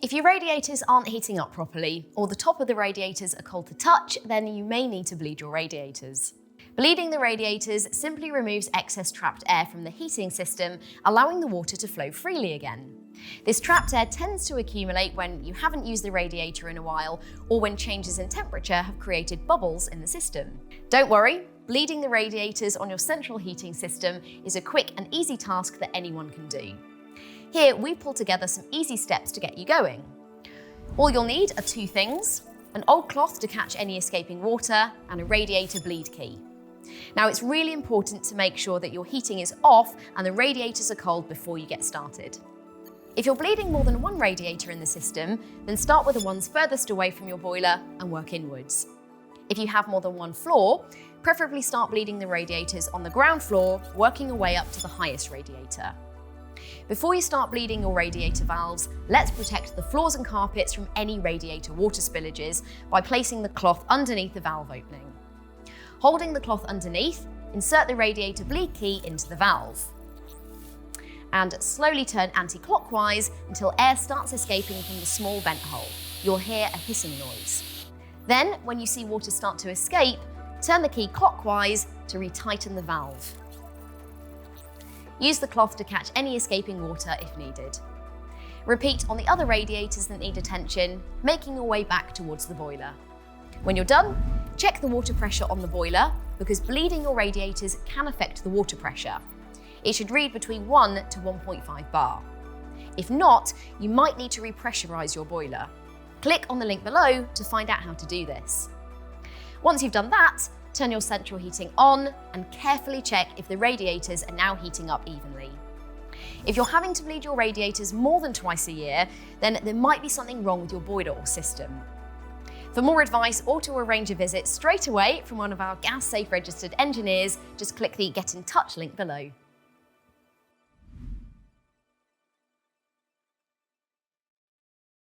If your radiators aren't heating up properly, or the top of the radiators are cold to touch, then you may need to bleed your radiators. Bleeding the radiators simply removes excess trapped air from the heating system, allowing the water to flow freely again. This trapped air tends to accumulate when you haven't used the radiator in a while, or when changes in temperature have created bubbles in the system. Don't worry, bleeding the radiators on your central heating system is a quick and easy task that anyone can do. Here, we pulled together some easy steps to get you going. All you'll need are two things: an old cloth to catch any escaping water and a radiator bleed key. Now, it's really important to make sure that your heating is off and the radiators are cold before you get started. If you're bleeding more than one radiator in the system, then start with the ones furthest away from your boiler and work inwards. If you have more than one floor, preferably start bleeding the radiators on the ground floor, working your way up to the highest radiator. Before you start bleeding your radiator valves, let's protect the floors and carpets from any radiator water spillages by placing the cloth underneath the valve opening. Holding the cloth underneath, insert the radiator bleed key into the valve. And slowly turn anti-clockwise until air starts escaping from the small vent hole. You'll hear a hissing noise. Then, when you see water start to escape, turn the key clockwise to retighten the valve. Use the cloth to catch any escaping water if needed. Repeat on the other radiators that need attention, making your way back towards the boiler. When you're done, check the water pressure on the boiler, because bleeding your radiators can affect the water pressure. It should read between 1 to 1.5 bar. If not, you might need to repressurize your boiler. Click on the link below to find out how to do this. Once you've done that, turn your central heating on and carefully check if the radiators are now heating up evenly. If you're having to bleed your radiators more than twice a year, then there might be something wrong with your boiler or system. For more advice or to arrange a visit straight away from one of our gas safe registered engineers, just click the Get in Touch link below.